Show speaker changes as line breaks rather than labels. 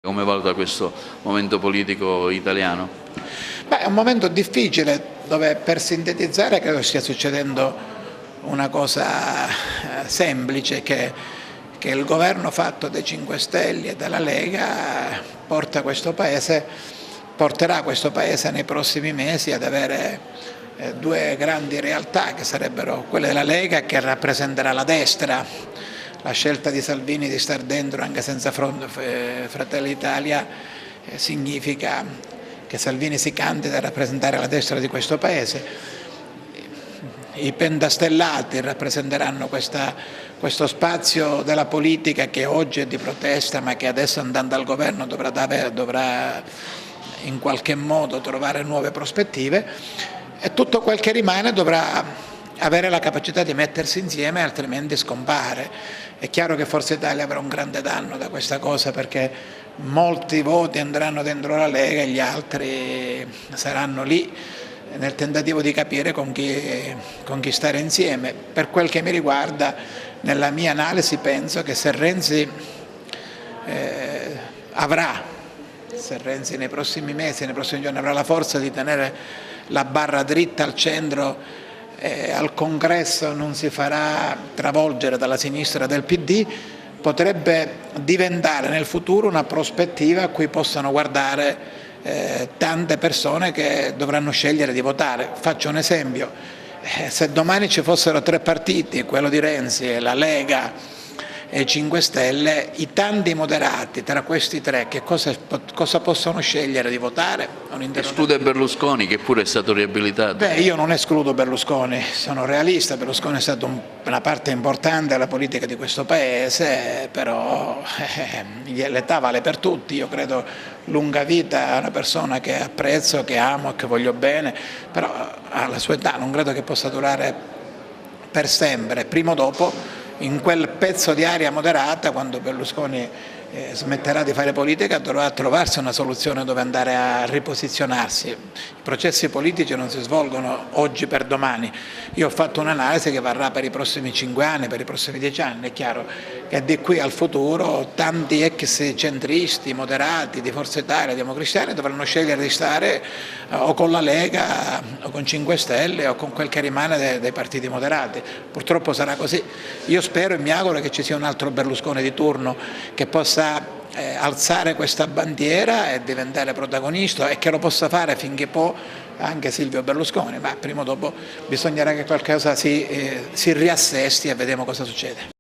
Come valuta questo momento politico italiano?
Beh, è un momento difficile dove, per sintetizzare, credo stia succedendo una cosa semplice, che il governo fatto dai 5 Stelle e dalla Lega porterà questo Paese nei prossimi mesi ad avere due grandi realtà, che sarebbero quelle della Lega, che rappresenterà la destra. La scelta di Salvini di star dentro anche senza Fratelli d'Italia significa che Salvini si candida a rappresentare la destra di questo Paese. I pentastellati rappresenteranno questo spazio della politica che oggi è di protesta, ma che adesso, andando al governo, dovrà in qualche modo trovare nuove prospettive, e tutto quel che rimane dovrà avere la capacità di mettersi insieme, altrimenti scompare. È chiaro che Forza Italia avrà un grande danno da questa cosa, perché molti voti andranno dentro la Lega e gli altri saranno lì nel tentativo di capire con chi stare insieme. Per quel che mi riguarda, nella mia analisi, penso che se Renzi nei prossimi mesi, nei prossimi giorni avrà la forza di tenere la barra dritta al centro, al Congresso non si farà travolgere dalla sinistra del PD, potrebbe diventare nel futuro una prospettiva a cui possano guardare tante persone che dovranno scegliere di votare. Faccio un esempio: se domani ci fossero 3 partiti, quello di Renzi, la Lega e i 5 Stelle, i tanti moderati tra questi 3 che cosa possono scegliere di votare?
Esclude Berlusconi, che pure è stato riabilitato.
Beh, io non escludo Berlusconi, sono realista. Berlusconi è stato una parte importante della politica di questo Paese, però l'età vale per tutti. Io credo lunga vita a una persona che apprezzo, che amo e che voglio bene, però alla sua età non credo che possa durare per sempre. Prima o dopo, in quel pezzo di area moderata, quando Berlusconi smetterà di fare politica, dovrà trovarsi una soluzione dove andare a riposizionarsi. I processi politici non si svolgono oggi per domani. Io ho fatto un'analisi che varrà per i prossimi 5 anni, per i prossimi 10 anni. È chiaro che di qui al futuro tanti ex centristi, moderati di Forza Italia, democristiani, dovranno scegliere di stare o con la Lega o con 5 Stelle o con quel che rimane dei partiti moderati. Purtroppo sarà così. Io spero e mi auguro che ci sia un altro Berlusconi di turno che possa alzare questa bandiera e diventare protagonista, e che lo possa fare finché può anche Silvio Berlusconi, ma prima o dopo bisognerà che qualcosa si riassesti e vediamo cosa succede.